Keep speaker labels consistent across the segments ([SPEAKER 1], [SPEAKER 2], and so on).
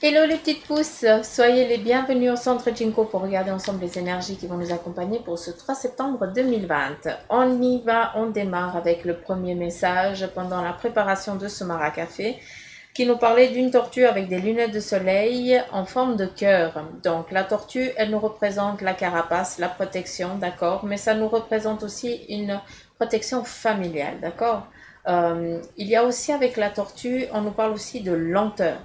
[SPEAKER 1] Hello les petites pousses, soyez les bienvenus au centre Jinko pour regarder ensemble les énergies qui vont nous accompagner pour ce 3 septembre 2020. On y va, on démarre avec le premier message pendant la préparation de ce Maracafé qui nous parlait d'une tortue avec des lunettes de soleil en forme de cœur. Donc la tortue, elle nous représente la carapace, la protection, d'accord, mais ça nous représente aussi une protection familiale, d'accord. Il y a aussi avec la tortue, on nous parle aussi de lenteur,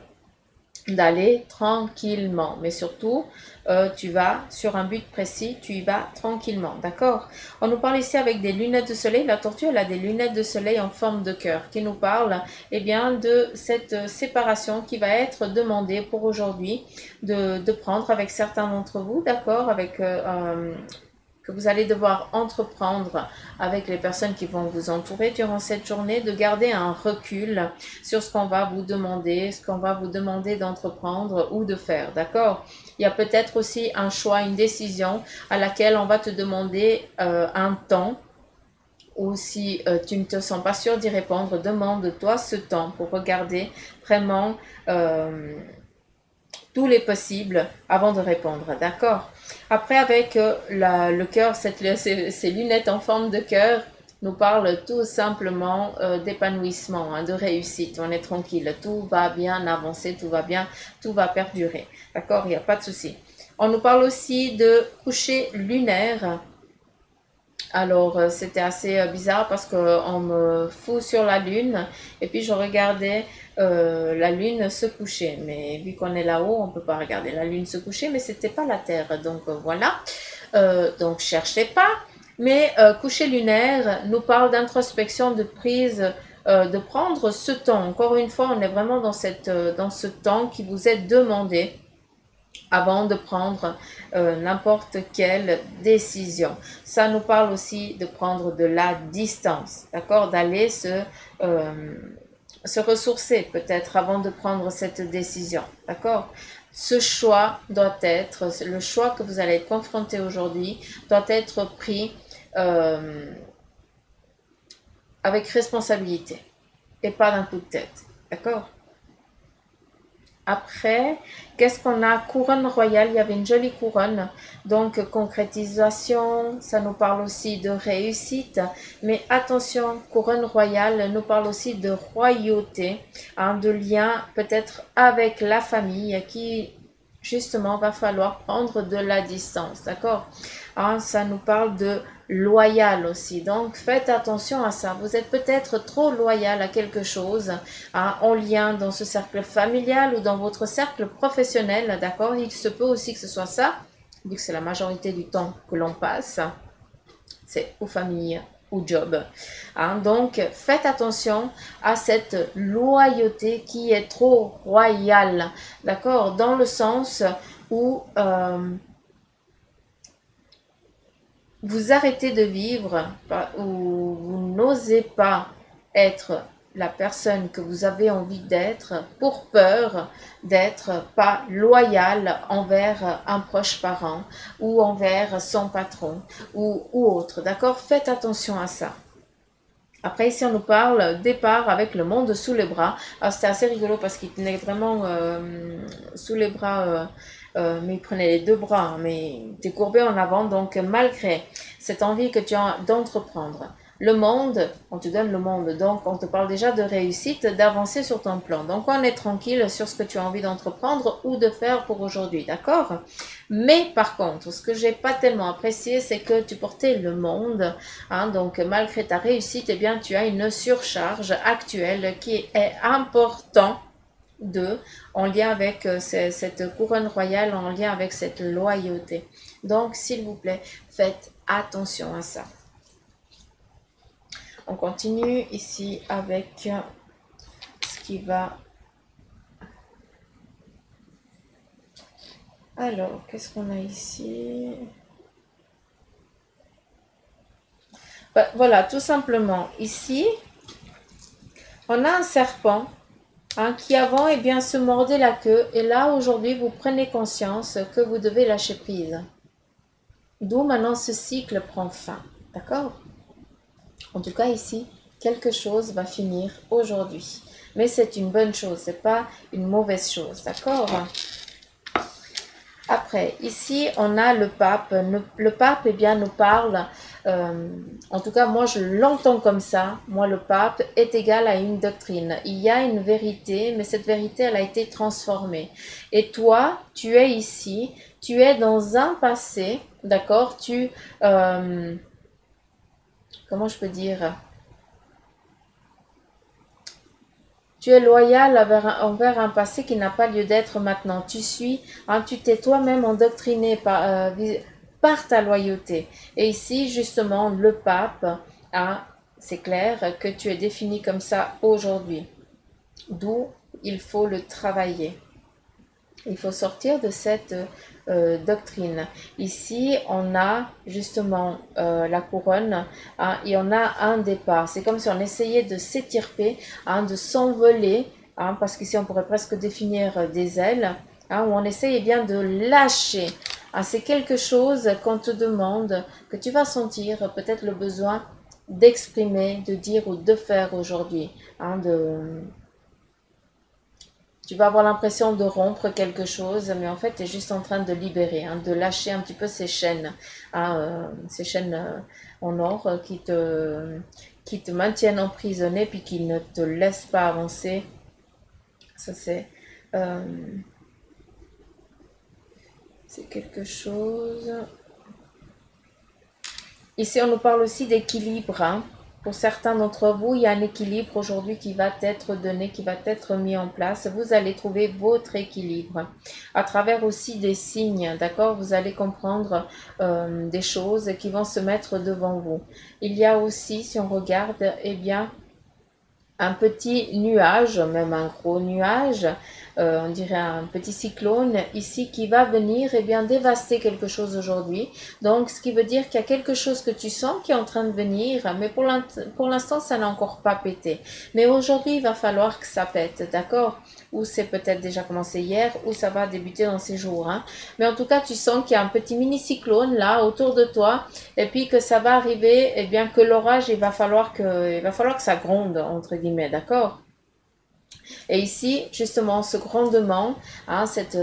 [SPEAKER 1] d'aller tranquillement, mais surtout tu vas sur un but précis, tu y vas tranquillement, d'accord. On nous parle ici avec des lunettes de soleil. La tortue, elle a des lunettes de soleil en forme de cœur qui nous parle bien de cette séparation qui va être demandée pour aujourd'hui de prendre avec certains d'entre vous, d'accord, avec que vous allez devoir entreprendre avec les personnes qui vont vous entourer durant cette journée, de garder un recul sur ce qu'on va vous demander, ce qu'on va vous demander d'entreprendre ou de faire, d'accord. Il y a peut-être aussi un choix, une décision à laquelle on va te demander un temps, ou si tu ne te sens pas sûr d'y répondre, demande-toi ce temps pour regarder vraiment tous les possibles avant de répondre, d'accord. Après, avec le cœur, ces lunettes en forme de cœur nous parlent tout simplement d'épanouissement, hein, de réussite. On est tranquille, tout va bien avancer, tout va bien, tout va perdurer, d'accord, il n'y a pas de souci. On nous parle aussi de coucher lunaire. Alors, c'était assez bizarre parce qu'on me fout sur la lune et puis je regardais la lune se coucher. Mais vu qu'on est là-haut, on ne peut pas regarder la lune se coucher, mais c'était pas la Terre. Donc, voilà. Donc, cherchez pas. Mais coucher lunaire nous parle d'introspection, de prise, de prendre ce temps. Encore une fois, on est vraiment dans ce temps qui vous est demandé avant de prendre n'importe quelle décision. Ça nous parle aussi de prendre de la distance, d'accord, d'aller se ressourcer peut-être avant de prendre cette décision, d'accord. Ce choix doit être, le choix que vous allez être confronté aujourd'hui doit être pris avec responsabilité et pas d'un coup de tête, d'accord. Après, qu'est-ce qu'on a? Couronne royale, il y avait une jolie couronne. Donc, concrétisation, ça nous parle aussi de réussite. Mais attention, couronne royale nous parle aussi de royauté, hein, de lien peut-être avec la famille qui, justement, va falloir prendre de la distance, d'accord? Hein, ça nous parle de loyal aussi, donc faites attention à ça. Vous êtes peut-être trop loyal à quelque chose, hein, en lien dans ce cercle familial ou dans votre cercle professionnel, d'accord. Il se peut aussi que ce soit ça, vu que c'est la majorité du temps que l'on passe, c'est ou famille ou job, hein. Donc faites attention à cette loyauté qui est trop royale, d'accord, dans le sens où vous arrêtez de vivre ou vous n'osez pas être la personne que vous avez envie d'être pour peur d'être pas loyal envers un proche parent ou envers son patron ou autre, d'accord. Faites attention à ça. Après, ici, on nous parle départ avec le monde sous les bras. Alors, c'était assez rigolo parce qu'il tenait vraiment sous les bras, mais il prenait les deux bras, hein, mais il était courbé en avant. Donc, malgré cette envie que tu as d'entreprendre, le monde, on te donne le monde. Donc, on te parle déjà de réussite, d'avancer sur ton plan. Donc, on est tranquille sur ce que tu as envie d'entreprendre ou de faire pour aujourd'hui, d'accord? Mais par contre, ce que j'ai pas tellement apprécié, c'est que tu portais le monde, hein, donc malgré ta réussite, eh bien, tu as une surcharge actuelle qui est important en lien avec cette couronne royale, en lien avec cette loyauté. Donc, s'il vous plaît, faites attention à ça. On continue ici avec ce qui va. Alors, qu'est-ce qu'on a ici? Ben, voilà, tout simplement, ici, on a un serpent, hein, qui avant, eh bien, se mordait la queue. Et là, aujourd'hui, vous prenez conscience que vous devez lâcher prise. D'où maintenant ce cycle prend fin. D'accord? En tout cas, ici, quelque chose va finir aujourd'hui. mais c'est une bonne chose, c'est pas une mauvaise chose, d'accord? Après, ici, on a le pape. Le pape, eh bien, nous parle, en tout cas, moi, je l'entends comme ça. Moi, le pape est égal à une doctrine. Il y a une vérité, mais cette vérité, elle a été transformée. Et toi, tu es ici, tu es dans un passé, d'accord? Comment je peux dire? Tu es loyal envers un passé qui n'a pas lieu d'être maintenant. Tu suis, hein, tu t'es toi-même endoctriné par ta loyauté. Et ici, justement, le pape, hein, c'est clair que tu es défini comme ça aujourd'hui. D'où il faut le travailler. Il faut sortir de cette doctrine. Ici, on a justement la couronne, hein, et on a un départ. C'est comme si on essayait de s'étirper, hein, de s'envoler, hein, parce qu'ici on pourrait presque définir des ailes, hein, où on essaye bien de lâcher. Hein, c'est quelque chose qu'on te demande, que tu vas sentir peut-être le besoin d'exprimer, de dire ou de faire aujourd'hui. Hein, tu vas avoir l'impression de rompre quelque chose, mais en fait, tu es juste en train de libérer, hein, de lâcher un petit peu ces chaînes, hein, ces chaînes en or qui te maintiennent emprisonné puis qui ne te laissent pas avancer. Ça, euh, c'est quelque chose. Ici, on nous parle aussi d'équilibre, hein. Pour certains d'entre vous, il y a un équilibre aujourd'hui qui va être donné, qui va être mis en place. Vous allez trouver votre équilibre à travers aussi des signes, d'accord? Vous allez comprendre des choses qui vont se mettre devant vous. Il y a aussi, si on regarde, eh bien, un petit nuage, même un gros nuage, on dirait un petit cyclone ici qui va venir et bien dévaster quelque chose aujourd'hui. Donc, ce qui veut dire qu'il y a quelque chose que tu sens qui est en train de venir, mais pour l'instant, ça n'a encore pas pété. Mais aujourd'hui, il va falloir que ça pète, d'accord? Ou c'est peut-être déjà commencé hier, ou ça va débuter dans ces jours. Hein. Mais en tout cas, tu sens qu'il y a un petit mini-cyclone là autour de toi, et puis que ça va arriver, et bien que l'orage, il va falloir que ça gronde, entre guillemets, d'accord? Et ici, justement, ce grondement, hein, cette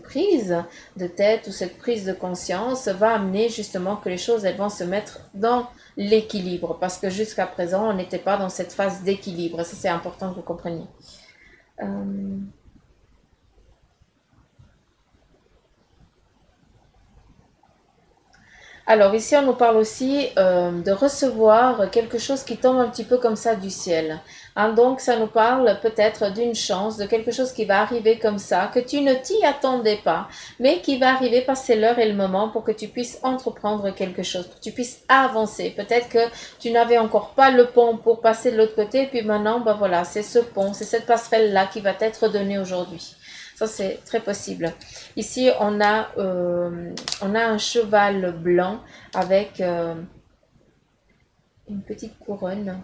[SPEAKER 1] prise de tête ou cette prise de conscience va amener justement que les choses, elles vont se mettre dans l'équilibre. Parce que jusqu'à présent, on n'était pas dans cette phase d'équilibre. Ça, c'est important que vous compreniez. Alors ici, on nous parle aussi de recevoir quelque chose qui tombe un petit peu comme ça du ciel. Hein, donc ça nous parle peut-être d'une chance, de quelque chose qui va arriver comme ça, que tu ne t'y attendais pas, mais qui va arriver parce que c'est l'heure et le moment pour que tu puisses entreprendre quelque chose, pour que tu puisses avancer. Peut-être que tu n'avais encore pas le pont pour passer de l'autre côté, puis maintenant, ben voilà, c'est ce pont, c'est cette passerelle-là qui va t'être donnée aujourd'hui. Ça, c'est très possible. Ici, on a un cheval blanc avec une petite couronne.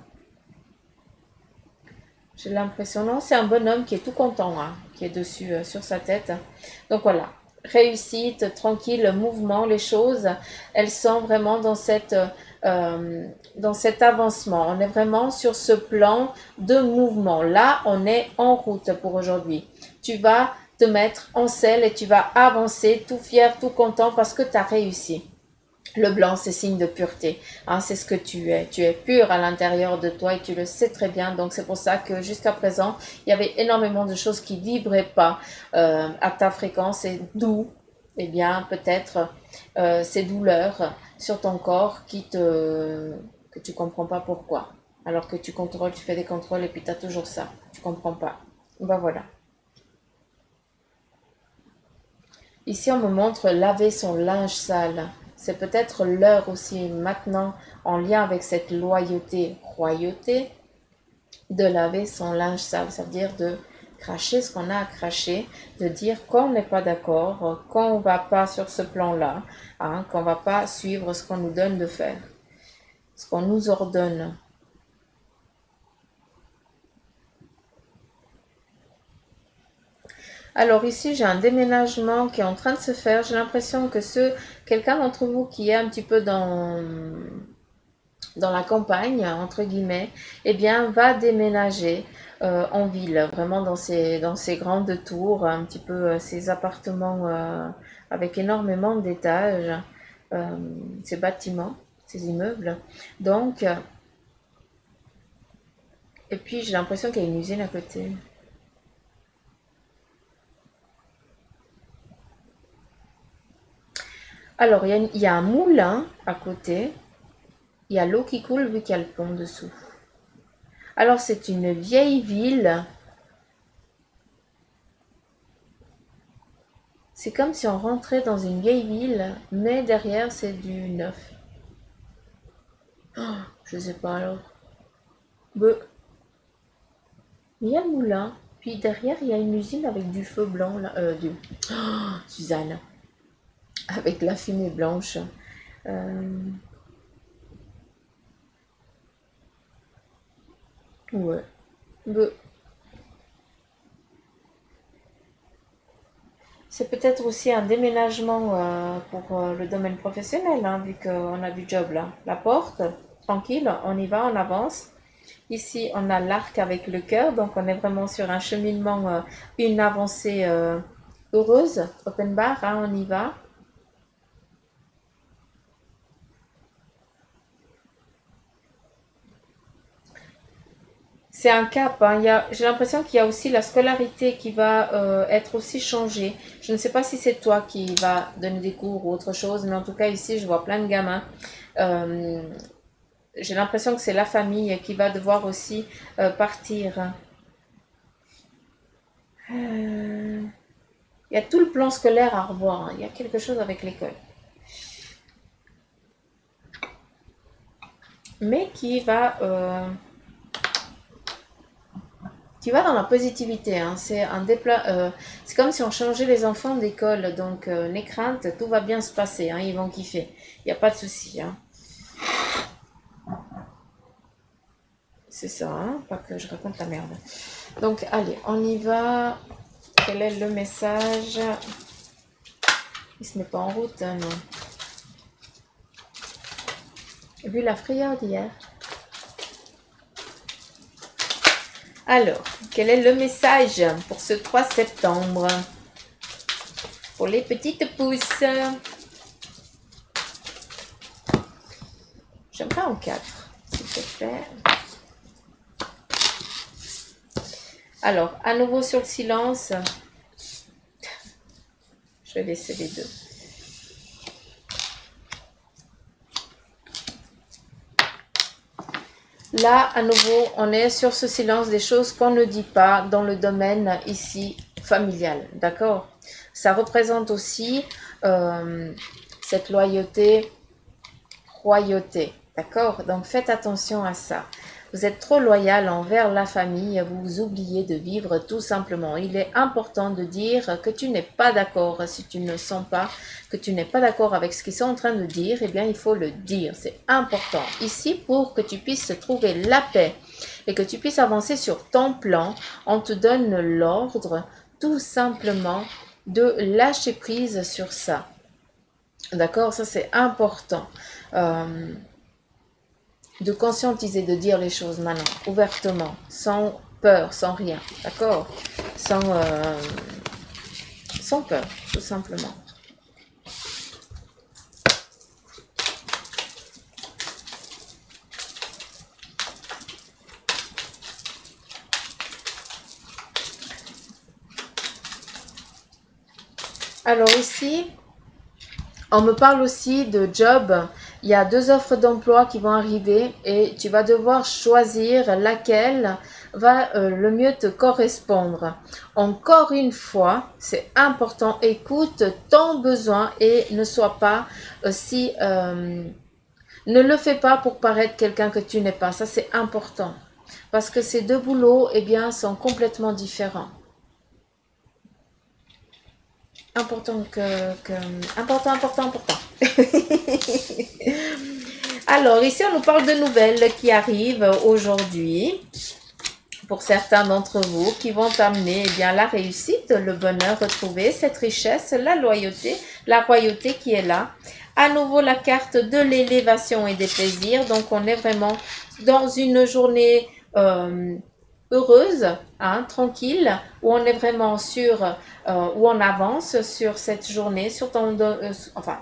[SPEAKER 1] J'ai l'impression, non, c'est un bonhomme qui est tout content, hein, qui est dessus, sur sa tête. Donc voilà, réussite, tranquille, mouvement, les choses, elles sont vraiment dans cet avancement. On est vraiment sur ce plan de mouvement. Là, on est en route pour aujourd'hui. Tu vas te mettre en selle et tu vas avancer tout fier, tout content parce que tu as réussi. Le blanc, c'est signe de pureté. Hein, c'est ce que tu es. Tu es pur à l'intérieur de toi et tu le sais très bien. Donc, c'est pour ça que jusqu'à présent, il y avait énormément de choses qui vibraient pas à ta fréquence et d'où, eh bien, peut-être ces douleurs sur ton corps que tu comprends pas pourquoi. Alors que tu contrôles, tu fais des contrôles et puis tu as toujours ça. Tu comprends pas. Ben voilà. Ici, on me montre laver son linge sale. C'est peut-être l'heure aussi maintenant, en lien avec cette loyauté, royauté, de laver son linge sale. Ça veut dire de cracher ce qu'on a à cracher, de dire qu'on n'est pas d'accord, qu'on ne va pas sur ce plan-là, hein, qu'on ne va pas suivre ce qu'on nous donne de faire, ce qu'on nous ordonne. Alors ici, j'ai un déménagement qui est en train de se faire. J'ai l'impression que quelqu'un d'entre vous qui est un petit peu dans la campagne, entre guillemets, eh bien, va déménager en ville, vraiment dans ces grandes tours, un petit peu ces appartements avec énormément d'étages, euh, ces bâtiments, ces immeubles. Donc, et puis j'ai l'impression qu'il y a une usine à côté. Alors, il y a un moulin à côté. Il y a l'eau qui coule vu qu'il y a le pont dessous. Alors, c'est une vieille ville. C'est comme si on rentrait dans une vieille ville, mais derrière, c'est du neuf. Oh, je sais pas alors. Be- Il y a le moulin, puis derrière, il y a une usine avec du feu blanc, là, Suzanne, avec la fumée blanche. Euh, ouais. Be- C'est peut-être aussi un déménagement pour le domaine professionnel, hein, vu qu'on a du job là. La porte, tranquille, on y va, on avance. Ici, on a l'arc avec le cœur, donc on est vraiment sur un cheminement, une avancée heureuse. Open bar, hein, on y va. C'est un cap, hein. J'ai l'impression qu'il y a aussi la scolarité qui va être aussi changée. Je ne sais pas si c'est toi qui va donner des cours ou autre chose, mais en tout cas ici, je vois plein de gamins. Euh, j'ai l'impression que c'est la famille qui va devoir aussi partir. Il y a tout le plan scolaire à revoir, hein. Il y a quelque chose avec l'école. Mais qui va dans la positivité, hein. C'est comme si on changeait les enfants d'école. Donc, les craintes, tout va bien se passer, hein. Ils vont kiffer. Il n'y a pas de souci, hein. C'est ça, hein. Pas que je raconte la merde. Donc, allez, on y va. Quel est le message? Il se met pas en route, hein, non. Vu la frayeur d'hier. Alors, quel est le message pour ce 3 septembre? Pour les petites pousses. J'aimerais en 4, s'il te plaît. Alors, à nouveau sur le silence. Je vais laisser les deux. Là, à nouveau, on est sur ce silence des choses qu'on ne dit pas dans le domaine ici familial. D'accord? Ça représente aussi cette loyauté, royauté. D'accord? Donc, faites attention à ça. Vous êtes trop loyal envers la famille, vous oubliez de vivre tout simplement. Il est important de dire que tu n'es pas d'accord. Si tu ne sens pas que tu n'es pas d'accord avec ce qu'ils sont en train de dire, eh bien, il faut le dire. C'est important. Ici, pour que tu puisses trouver la paix et que tu puisses avancer sur ton plan, on te donne l'ordre tout simplement de lâcher prise sur ça. D'accord? Ça, c'est important. De conscientiser, de dire les choses maintenant, ouvertement, sans peur, sans rien, d'accord? Sans peur, tout simplement. Alors ici, on me parle aussi de job. Il y a 2 offres d'emploi qui vont arriver et tu vas devoir choisir laquelle va le mieux te correspondre. Encore une fois, c'est important, écoute ton besoin et ne sois pas si... ne le fais pas pour paraître quelqu'un que tu n'es pas. Ça, c'est important. Parce que ces 2 boulots, eh bien, sont complètement différents. Important. Alors, ici, on nous parle de nouvelles qui arrivent aujourd'hui. Pour certains d'entre vous, qui vont amener eh bien, la réussite, le bonheur retrouvé, cette richesse, la loyauté, la royauté qui est là. À nouveau, la carte de l'élévation et des plaisirs. Donc, on est vraiment dans une journée heureuse, hein, tranquille, où on est vraiment où on avance sur cette journée, sur enfin,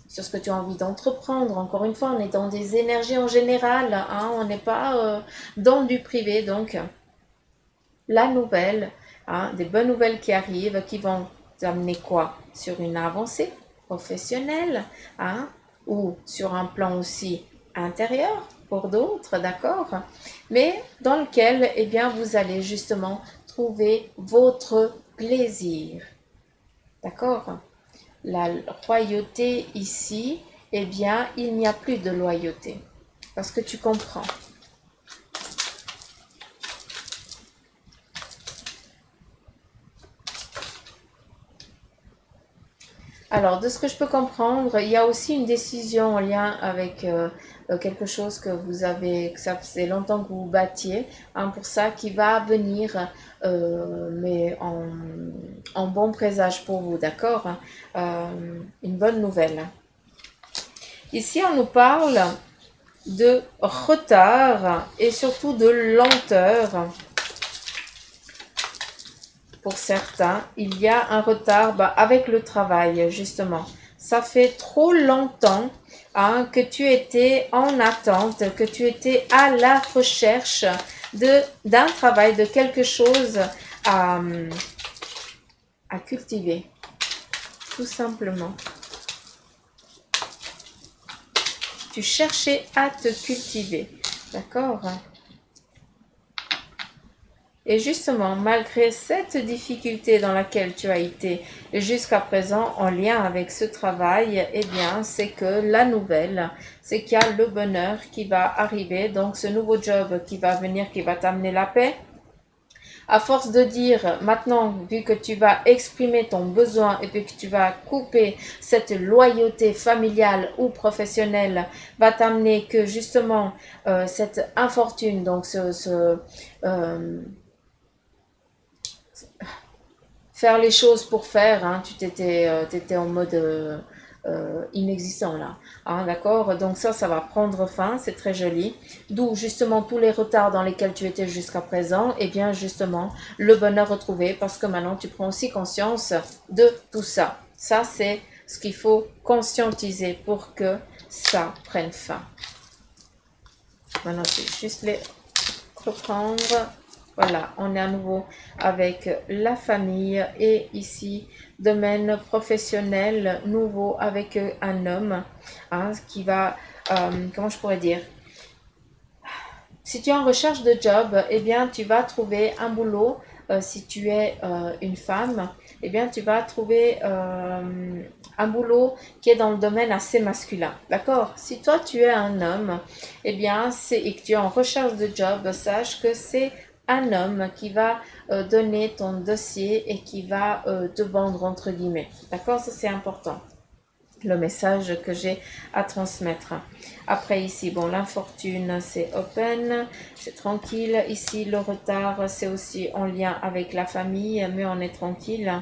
[SPEAKER 1] sur ce que tu as envie d'entreprendre. Encore une fois, on est dans des énergies en général, hein, on n'est pas dans du privé. Donc, la nouvelle, hein, des bonnes nouvelles qui arrivent, qui vont t'amener quoi? Sur une avancée professionnelle, hein, ou sur un plan aussi intérieur pour d'autres, d'accord? Mais dans lequel, eh bien, vous allez justement trouver votre plaisir, d'accord? La royauté ici, eh bien, il n'y a plus de loyauté, parce que tu comprends. Alors, de ce que je peux comprendre, il y a aussi une décision en lien avec quelque chose que que ça faisait longtemps que vous battiez, hein, pour ça qui va venir, mais en bon présage pour vous, d'accord? Une bonne nouvelle. Ici, on nous parle de retard et surtout de lenteur. Pour certains, il y a un retard avec le travail, justement. Ça fait trop longtemps, hein, que tu étais en attente, que tu étais à la recherche d'un travail, de quelque chose à cultiver, tout simplement. Tu cherchais à te cultiver, d'accord? Et justement, malgré cette difficulté dans laquelle tu as été jusqu'à présent en lien avec ce travail, eh bien, c'est que la nouvelle, c'est qu'il y a le bonheur qui va arriver, donc ce nouveau job qui va venir, qui va t'amener la paix. À force de dire, maintenant, vu que tu vas exprimer ton besoin et puis que tu vas couper cette loyauté familiale ou professionnelle, va t'amener que justement cette infortune, donc faire les choses pour faire, hein, tu t'étais en mode inexistant là, hein, d'accord? Donc ça va prendre fin, c'est très joli. D'où justement tous les retards dans lesquels tu étais jusqu'à présent, et bien justement le bonheur retrouvé, parce que maintenant tu prends aussi conscience de tout ça. Ça, c'est ce qu'il faut conscientiser pour que ça prenne fin. Maintenant, c'est juste les reprendre. Voilà, on est à nouveau avec la famille et ici, domaine professionnel nouveau avec un homme, hein, qui va, comment je pourrais dire, si tu es en recherche de job, eh bien, tu vas trouver un boulot. Si tu es une femme, eh bien, tu vas trouver un boulot qui est dans le domaine assez masculin. D'accord? Si toi, tu es un homme, eh bien, et que tu es en recherche de job, sache que c'est un homme qui va donner ton dossier et qui va te vendre, entre guillemets. D'accord? Ça, c'est important. Le message que j'ai à transmettre. Après ici, bon, l'infortune, c'est open, c'est tranquille. Ici, le retard, c'est aussi en lien avec la famille, mais on est tranquille.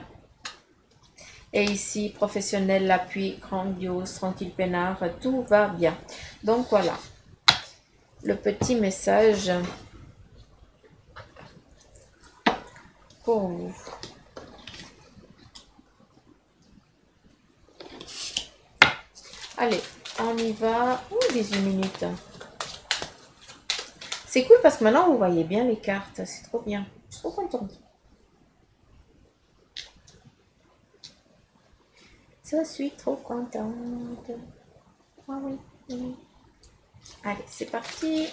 [SPEAKER 1] Et ici, professionnel, l'appui, grandiose, tranquille, peinard, tout va bien. Donc voilà, le petit message pour vous. Allez, on y va. 18 minutes. C'est cool parce que maintenant, vous voyez bien les cartes. C'est trop bien. Je suis trop contente. Je suis trop contente. Ah oui, oui. Allez, c'est parti.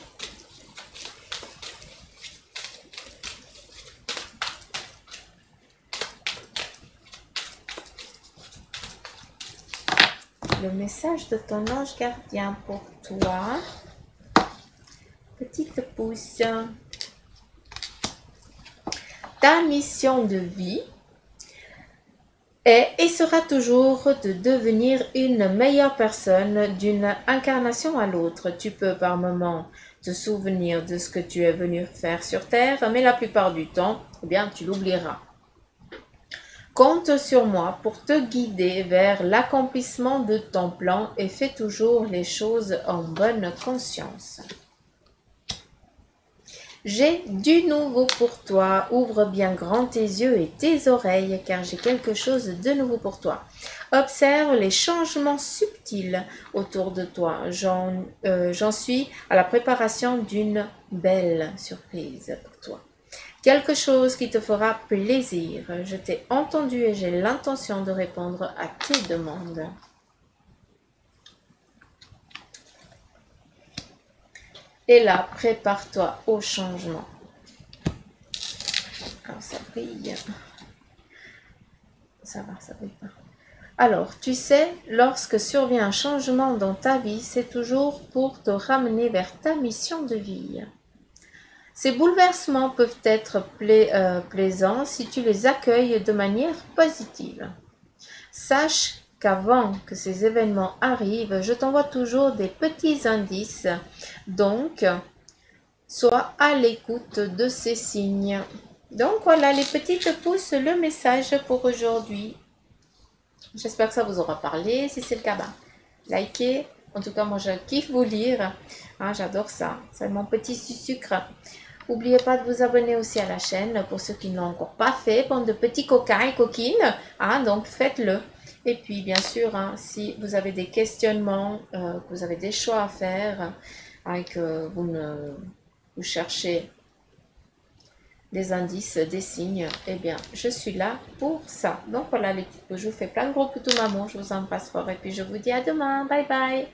[SPEAKER 1] Le message de ton ange gardien pour toi. Petite pouce. Ta mission de vie est et sera toujours de devenir une meilleure personne d'une incarnation à l'autre. Tu peux par moments te souvenir de ce que tu es venu faire sur Terre, mais la plupart du temps, eh bien, tu l'oublieras. Compte sur moi pour te guider vers l'accomplissement de ton plan et fais toujours les choses en bonne conscience. J'ai du nouveau pour toi. Ouvre bien grand tes yeux et tes oreilles, car j'ai quelque chose de nouveau pour toi. Observe les changements subtils autour de toi. J'en suis à la préparation d'une belle surprise pour toi. Quelque chose qui te fera plaisir. Je t'ai entendu et j'ai l'intention de répondre à tes demandes. Et là, prépare-toi au changement. Alors, ça brille. Ça va, ça brille pas. Alors, tu sais, lorsque survient un changement dans ta vie, c'est toujours pour te ramener vers ta mission de vie. Ces bouleversements peuvent être plaisants si tu les accueilles de manière positive. Sache qu'avant que ces événements arrivent, je t'envoie toujours des petits indices. Donc, sois à l'écoute de ces signes. Donc voilà les petites pouces, le message pour aujourd'hui. J'espère que ça vous aura parlé. Si c'est le cas, likez. En tout cas, moi je kiffe vous lire. J'adore ça. C'est mon petit sucre. N'oubliez pas de vous abonner aussi à la chaîne pour ceux qui ne l'ont encore pas fait. Bande de petits coquins et coquines. Donc faites-le. Et puis bien sûr, si vous avez des questionnements, que vous avez des choix à faire, et que vous cherchez des indices, des signes, eh bien je suis là pour ça. Donc voilà les petits, je vous fais plein de gros poutous maman, je vous embrasse fort et puis je vous dis à demain. Bye bye.